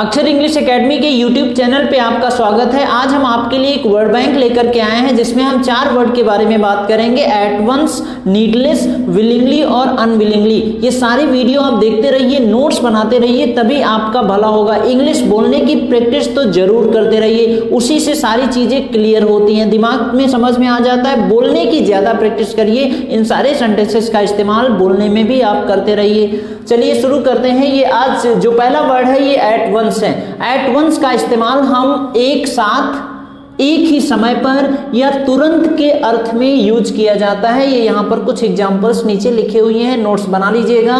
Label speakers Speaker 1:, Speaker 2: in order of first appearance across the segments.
Speaker 1: अक्षर English academy के YouTube channel पे आपका स्वागत है। आज हम आपके लिए एक वर्ड बैंक लेकर के आए हैं जिसमें हम 4 वर्ड के बारे में बात करेंगे। एट वंस, नीडलेस, विलिंगली और अनविलिंगली। ये सारी वीडियो आप देखते रहिए, नोट्स बनाते रहिए, तभी आपका भला होगा। इंग्लिश बोलने की प्रैक्टिस तो जरूर करते रहिए, उसी से सारी चीजें क्लियर होती हैं, दिमाग में समझ में आ जाता है। बोलने की ज्यादा प्रैक्टिस करिए, इन सारे सेंटेंसेस का इस्तेमाल बोलने में भी आप करते रहिए। चलिए शुरू करते हैं। ये आज जो पहला वर्ड है ये एट वंस है। एट वंस का इस्तेमाल हम एक साथ, एक ही समय पर या तुरंत के अर्थ में यूज किया जाता है। ये यहाँ पर कुछ एग्जांपल्स नीचे लिखे हुए हैं, नोट्स बना लीजिएगा।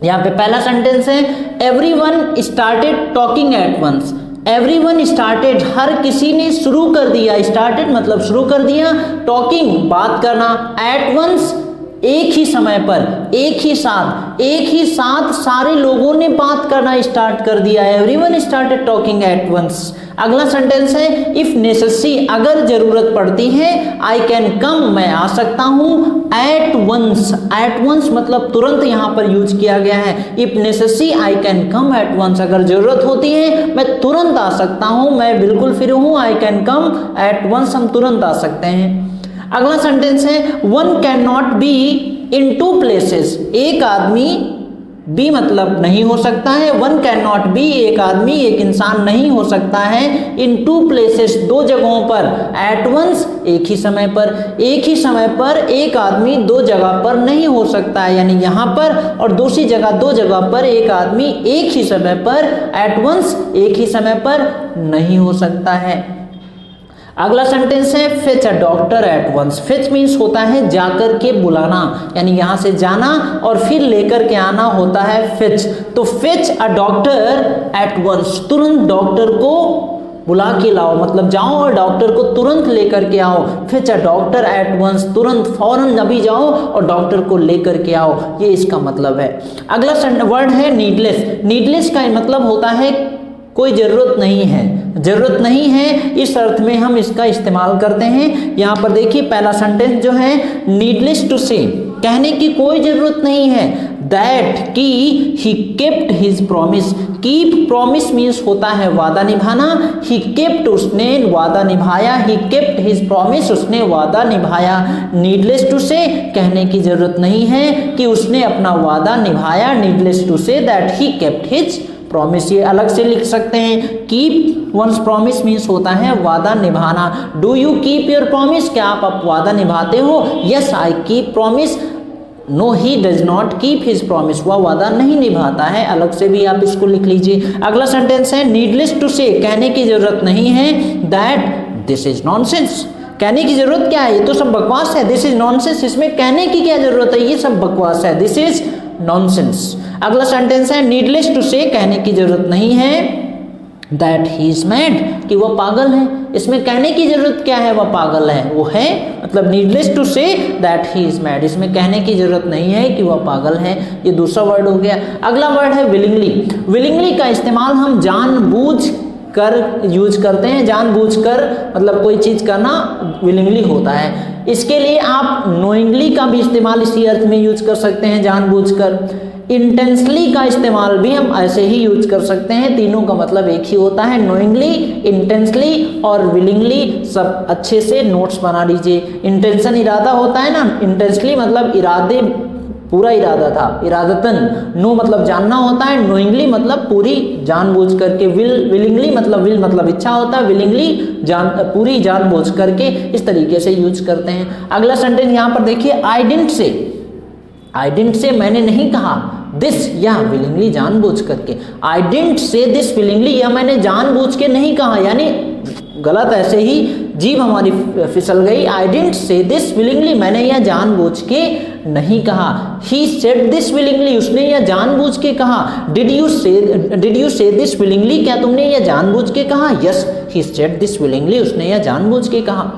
Speaker 1: यहाँ पे पहला सेंटेंस है, everyone started talking at once. Everyone started, हर किसी ने शुरू कर दिया। स्टार्टेड मतलब शुरू कर दिया, टॉकिंग बात करना, एट वंस एक ही समय पर, एक ही साथ सारे लोगों ने बात करना स्टार्ट कर दिया। Everyone started talking at once. अगला सेंटेंस है, इफ नेसेसरी, अगर जरूरत पड़ती है, आई कैन कम, मैं आ सकता हूं, एट वंस। एट वंस मतलब तुरंत यहां पर यूज किया गया है। If necessary I can come at once, अगर जरूरत होती है मैं तुरंत आ सकता हूं, मैं बिल्कुल फ्री हूं। I can come at once, हम तुरंत आ सकते हैं। अगला सेंटेंस है, one cannot be in two places. एक आदमी, बी मतलब नहीं हो सकता है, वन कैन नॉट बी, एक आदमी, एक इंसान नहीं हो सकता है, इन टू प्लेसेस, दो जगहों पर, एट वंस एक ही समय पर। एक ही समय पर एक आदमी दो जगह पर नहीं हो सकता है, यानी यहाँ पर और दूसरी जगह, दो जगह पर एक आदमी एक ही समय पर, एट वंस एक ही समय पर नहीं हो सकता है। अगला सेंटेंस है, fetch a doctor at once. Fetch means होता है जाकर के बुलाना, यानी यहां से जाना और फिर लेकर के आना होता है फेच। तो fetch a doctor at once, तुरंत डॉक्टर को बुला के लाओ, मतलब जाओ और डॉक्टर को तुरंत लेकर के आओ। Fetch a doctor at once, तुरंत फौरन अभी जाओ और डॉक्टर को लेकर के आओ, ये इसका मतलब है। अगला वर्ड है नीडलेस। नीडलेस का मतलब होता है कोई जरूरत नहीं है, जरूरत नहीं है, इस अर्थ में हम इसका इस्तेमाल करते हैं। यहां पर देखिए पहला सेंटेंस जो है, नीडलेस टू से, कहने की कोई जरूरत नहीं है, दैट कि ही kept his promise. Keep promise means होता है वादा निभाना, ही केप्ट उसने वादा निभाया, ही केप्ट हिज प्रॉमिस उसने वादा निभाया। नीडलेस टू से, कहने की जरूरत नहीं है कि उसने अपना वादा निभाया, needless to say that he kept his promise. ये अलग से लिख सकते हैं, कीप वंस प्रॉमिस मीन्स होता है वादा निभाना। Do you keep your promise, क्या आप वादा निभाते हो? Yes I keep promise. No he does not keep his promise, वह वादा नहीं निभाता है। अलग से भी आप इसको लिख लीजिए। अगला सेंटेंस है, नीडलेस टू से, कहने की जरूरत नहीं है, दैट दिस इज नॉनसेंस। कहने की जरूरत क्या है, ये तो सब बकवास है। दिस इज नॉनसेंस, इसमें कहने की क्या जरूरत है, ये सब बकवास है, दिस इज नॉनसेंस। अगला सेंटेंस है, नीडलेस टू से, कहने की जरूरत नहीं है, दैट ही इज मैड, कि वह पागल है। इसमें कहने की जरूरत क्या है, वह पागल है, वो है, मतलब needless to say that he is mad, इसमें कहने की जरूरत नहीं है कि वह पागल है। ये दूसरा वर्ड हो गया। अगला वर्ड है विलिंगली। विलिंगली का इस्तेमाल हम जानबूझ कर यूज करते हैं। जानबूझकर मतलब कोई चीज करना विलिंगली होता है। इसके लिए आप नोइंगली का भी इस्तेमाल इसी अर्थ में यूज कर सकते हैं, जानबूझकर। इंटेंसली का इस्तेमाल भी हम ऐसे ही यूज कर सकते हैं, तीनों का मतलब एक ही होता है। नोइंगली, इंटेंसली और विलिंगली, सब अच्छे से नोट्स बना लीजिए। इंटेंशन इरादा होता है ना, इंटेंसली मतलब इरादे, पूरा इरादा था, इरादतन। नो मतलब जानना होता है, नोइंगली मतलब पूरी जानबूझ करके। विलिंगली मतलब इच्छा होता है, विलिंगली पूरी जानबूझ करके, इस तरीके से यूज करते हैं। अगला सेंटेंस यहाँ पर देखिए, I didn't say. I didn't say मैंने नहीं कहा, दिस या विलिंगली जानबूझ करके। I didn't say this willingly, या मैंने जानबूझ के नहीं कहा, यानी गलत, ऐसे ही जीभ हमारी फिसल गई। I didn't say this willingly, मैंने यह जानबूझ के नहीं कहा। ही सेड दिस विलिंगली, उसने यह जानबूझ के कहा। Did you say this willingly, क्या तुमने यह जानबूझ के कहा? Yes he said this willingly, उसने यह जानबूझ के कहा।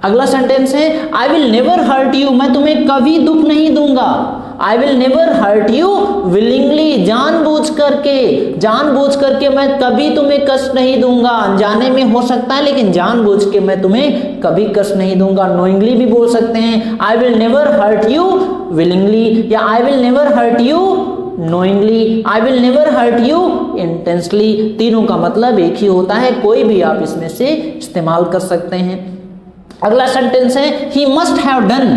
Speaker 1: अगला सेंटेंस है, I will never hurt you, मैं तुम्हें कभी दुख नहीं दूंगा। I will never hurt you willingly, जानबूझ करके मैं कभी तुम्हें कष्ट नहीं दूंगा। अनजाने में हो सकता है, लेकिन जानबूझ के मैं तुम्हें कभी कष्ट नहीं दूंगा। नोइंगली भी बोल सकते हैं, I will never hurt you willingly, या I will never hurt you knowingly, I will never hurt you intensely। तीनों का मतलब एक ही होता है, कोई भी आप इसमें से इस्तेमाल कर सकते हैं। अगला सेंटेंस है he must have done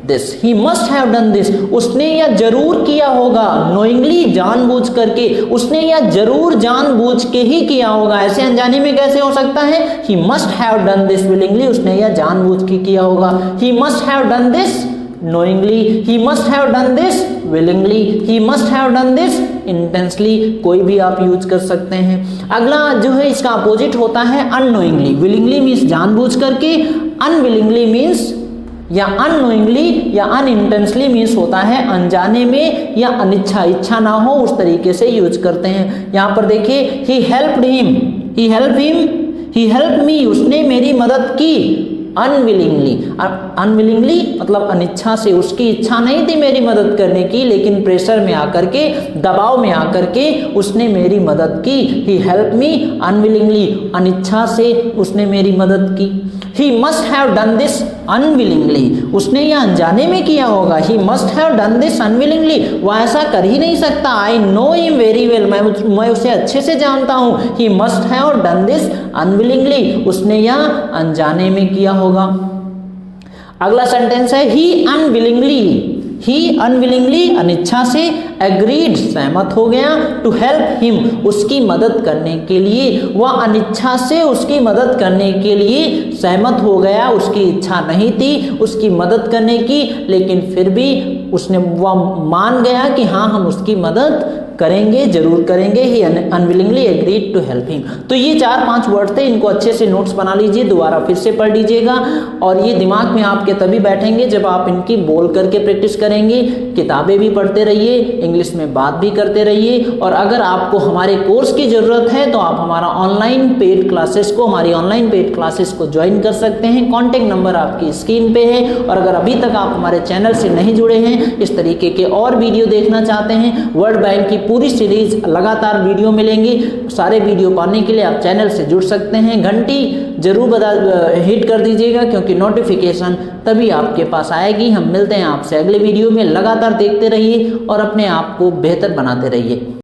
Speaker 1: this, he must have done this, उसने यह जरूर किया होगा। knowingly जानबूझ करके, उसने यह जरूर जानबूझ के ही किया होगा। ऐसे अनजाने में कैसे हो सकता है? he must have done this willingly, उसने यह जानबूझ के किया होगा। he must have done this knowingly, he must have done this willingly, he must have done this intensely, कोई भी आप यूज कर सकते हैं। अगला जो है इसका अपोजिट होता है unknowingly। willingly मीन्स जानबूझ करके, unwillingly मीन्स या unknowingly या unintentionally मीन्स होता है अनजाने में या अनिच्छा, इच्छा ना हो उस तरीके से यूज करते हैं। यहाँ पर देखिए he helped him, he helped him, he helped me, उसने मेरी मदद की। अनविलिंगली, अनविलिंगली मतलब अनिच्छा से, उसकी इच्छा नहीं थी मेरी मदद करने की, लेकिन प्रेशर में आकर के, दबाव में आकर के उसने मेरी मदद की। ही हेल्प मी अनविलिंगली, अनिच्छा से उसने मेरी मदद की। He must have done this unwillingly, उसने यह अनजाने में किया होगा। He must have done this unwillingly, वह ऐसा कर ही नहीं सकता। I know him very well, मैं उसे अच्छे से जानता हूँ। He must have done this unwillingly, उसने यह अनजाने में किया होगा। अगला सेंटेंस है ही अनविलिंगली, ही अनविलिंगली अनिच्छा से, एग्रीड सहमत हो गया, टू हेल्प हिम उसकी मदद करने के लिए, वह अनिच्छा से उसकी मदद करने के लिए सहमत हो गया। उसकी इच्छा नहीं थी उसकी मदद करने की, लेकिन फिर भी उसने वह मान गया कि हाँ हम उसकी मदद करेंगे, जरूर करेंगे। He unwillingly agreed to help him. तो ये 4-5 वर्ड थे, इनको अच्छे से नोट्स बना लीजिए, दोबारा फिर से पढ़ लीजिएगा और ये दिमाग में आपके तभी बैठेंगे जब आप इनकी बोल करके प्रैक्टिस करेंगे। किताबें भी पढ़ते रहिए, इंग्लिश में बात भी करते रहिए। और अगर आपको हमारे कोर्स की ज़रूरत है तो आप हमारा ऑनलाइन पेड क्लासेस को, हमारी ऑनलाइन पेड क्लासेस को ज्वाइन कर सकते हैं। कॉन्टैक्ट नंबर आपकी स्क्रीन पे है। और अगर अभी तक आप हमारे चैनल से नहीं जुड़े हैं, इस तरीके के और वीडियो देखना चाहते हैं, वर्ल्ड बैंक की पूरी सीरीज लगातार वीडियो मिलेंगी, सारे वीडियो पाने के लिए आप चैनल से जुड़ सकते हैं। घंटी जरूर हिट कर दीजिएगा, क्योंकि नोटिफिकेशन तभी आपके पास आएगी। हम मिलते हैं आपसे अगले वीडियो में। लगातार देखते रहिए और अपने आप को बेहतर बनाते रहिए।